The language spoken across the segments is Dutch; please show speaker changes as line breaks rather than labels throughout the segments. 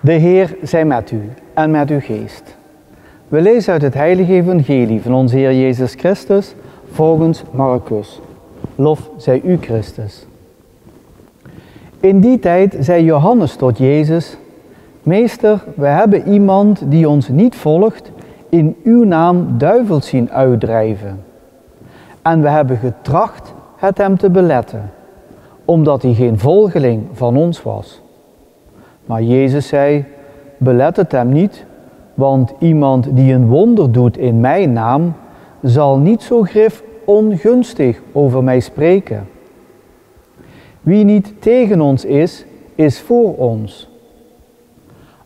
De Heer zij met u en met uw geest. We lezen uit het heilige evangelie van onze Heer Jezus Christus volgens Marcus. Lof zij u Christus. In die tijd zei Johannes tot Jezus: Meester, we hebben iemand die ons niet volgt, in uw naam duivels zien uitdrijven. En we hebben getracht het hem te beletten, omdat hij geen volgeling van ons was. Maar Jezus zei: belet het hem niet, want iemand die een wonder doet in mijn naam, zal niet zo grif ongunstig over mij spreken. Wie niet tegen ons is, is voor ons.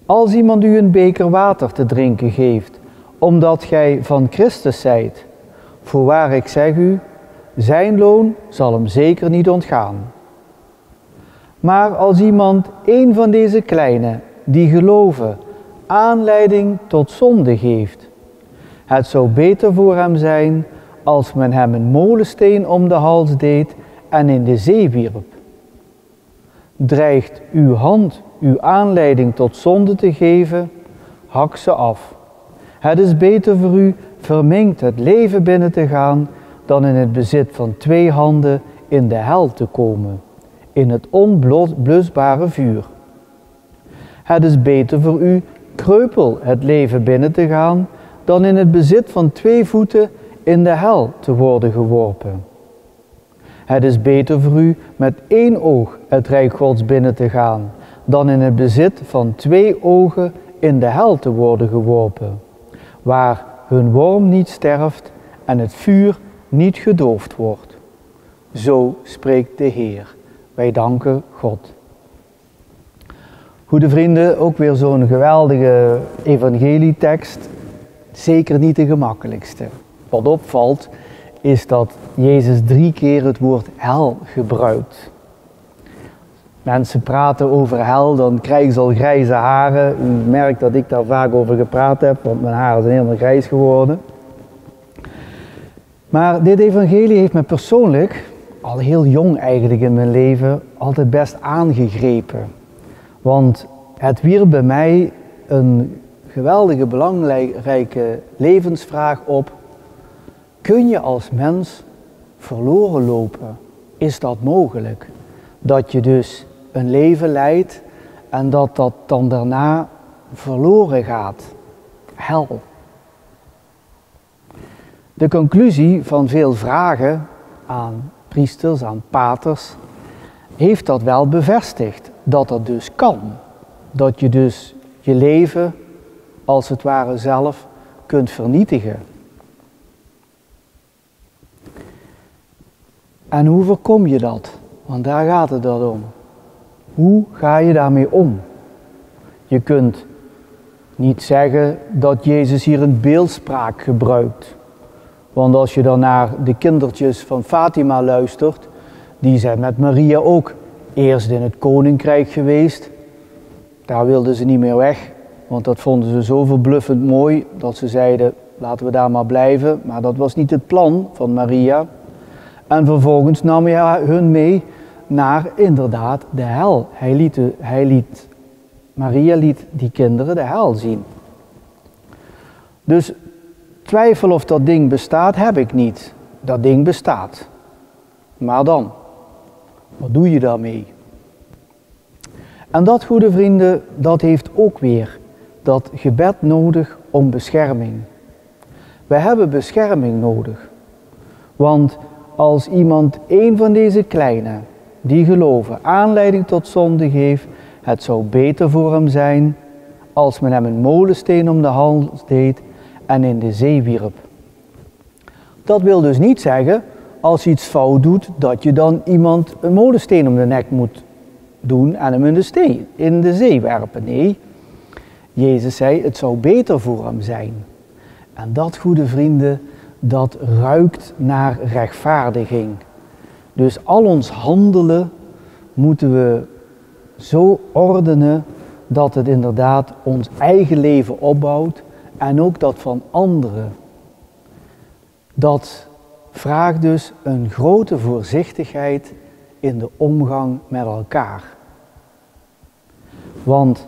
Als iemand u een beker water te drinken geeft, omdat gij van Christus zijt, voorwaar ik zeg u, zijn loon zal hem zeker niet ontgaan. Maar als iemand een van deze kleinen, die geloven, aanleiding tot zonde geeft, het zou beter voor hem zijn als men hem een molensteen om de hals deed en in de zee wierp. Dreigt uw hand uw aanleiding tot zonde te geven, hak ze af. Het is beter voor u verminkt het leven binnen te gaan, dan in het bezit van 2 handen in de hel te komen, in het onblusbare vuur. Het is beter voor u kreupel het leven binnen te gaan, dan in het bezit van 2 voeten in de hel te worden geworpen. Het is beter voor u met 1 oog het rijk Gods binnen te gaan, dan in het bezit van 2 ogen in de hel te worden geworpen, waar hun worm niet sterft en het vuur niet gedoofd wordt. Zo spreekt de Heer. Wij danken God. Goede vrienden, ook weer zo'n geweldige evangelietekst. Zeker niet de gemakkelijkste. Wat opvalt is dat Jezus 3 keer het woord hel gebruikt. Mensen praten over hel, dan krijgen ze al grijze haren. U merkt dat ik daar vaak over gepraat heb, want mijn haren zijn helemaal grijs geworden. Maar dit evangelie heeft me persoonlijk, al heel jong eigenlijk in mijn leven, altijd best aangegrepen. Want het wierp bij mij een geweldige belangrijke levensvraag op. Kun je als mens verloren lopen? Is dat mogelijk? Dat je dus een leven leidt en dat dan daarna verloren gaat. Hel. De conclusie van veel vragen aan priesters, aan paters, heeft dat wel bevestigd. Dat dat dus kan. Dat je dus je leven als het ware zelf kunt vernietigen. En hoe voorkom je dat? Want daar gaat het dan om. Hoe ga je daarmee om? Je kunt niet zeggen dat Jezus hier een beeldspraak gebruikt. Want als je dan naar de kindertjes van Fatima luistert, die zijn met Maria ook eerst in het koninkrijk geweest. Daar wilden ze niet meer weg, want dat vonden ze zo verbluffend mooi dat ze zeiden, laten we daar maar blijven. Maar dat was niet het plan van Maria. En vervolgens nam hij hun mee naar inderdaad de hel. Maria liet die kinderen de hel zien. Dus twijfel of dat ding bestaat, heb ik niet. Dat ding bestaat. Maar dan, wat doe je daarmee? En dat, goede vrienden, dat heeft ook weer dat gebed nodig om bescherming. We hebben bescherming nodig. Want als iemand een van deze kleine, die geloven, aanleiding tot zonde geeft, het zou beter voor hem zijn als men hem een molensteen om de hals deed en in de zee wierp. Dat wil dus niet zeggen, als je iets fout doet, dat je dan iemand een molensteen om de nek moet doen en hem in de zee werpen. Nee, Jezus zei, het zou beter voor hem zijn. En dat, goede vrienden, dat ruikt naar rechtvaardiging. Dus al ons handelen moeten we zo ordenen dat het inderdaad ons eigen leven opbouwt en ook dat van anderen. Dat vraagt dus een grote voorzichtigheid in de omgang met elkaar. Want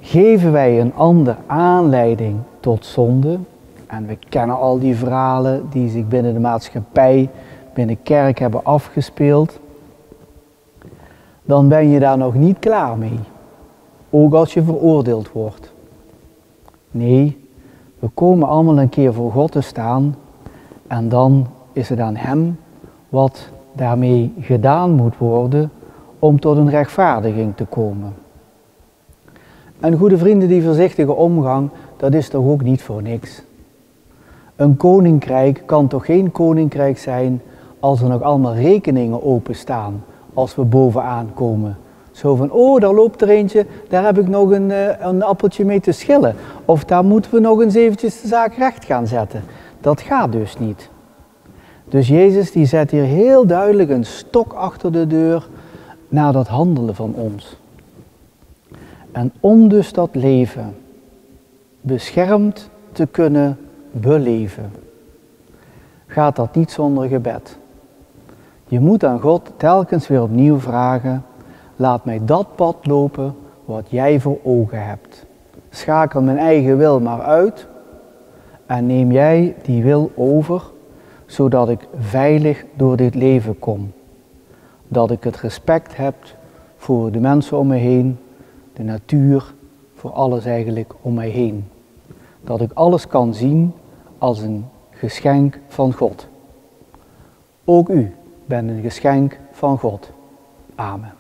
Geven wij een ander aanleiding tot zonde? En we kennen al die verhalen die zich binnen de maatschappij, binnen de kerk hebben afgespeeld. Dan ben je daar nog niet klaar mee. Ook als je veroordeeld wordt. Nee, we komen allemaal een keer voor God te staan. En dan is het aan Hem wat daarmee gedaan moet worden om tot een rechtvaardiging te komen. En goede vrienden, die voorzichtige omgang, dat is toch ook niet voor niks. Een koninkrijk kan toch geen koninkrijk zijn als er nog allemaal rekeningen openstaan als we bovenaan komen. Zo van, oh, daar loopt er eentje, daar heb ik nog een appeltje mee te schillen. Of daar moeten we nog eens eventjes de zaak recht gaan zetten. Dat gaat dus niet. Dus Jezus die zet hier heel duidelijk een stok achter de deur naar dat handelen van ons. En om dus dat leven beschermd te kunnen beleven, gaat dat niet zonder gebed. Je moet aan God telkens weer opnieuw vragen, laat mij dat pad lopen wat jij voor ogen hebt. Schakel mijn eigen wil maar uit en neem jij die wil over, zodat ik veilig door dit leven kom. Dat ik het respect heb voor de mensen om me heen, de natuur, voor alles eigenlijk om mij heen. Dat ik alles kan zien als een geschenk van God. Ook u bent een geschenk van God. Amen.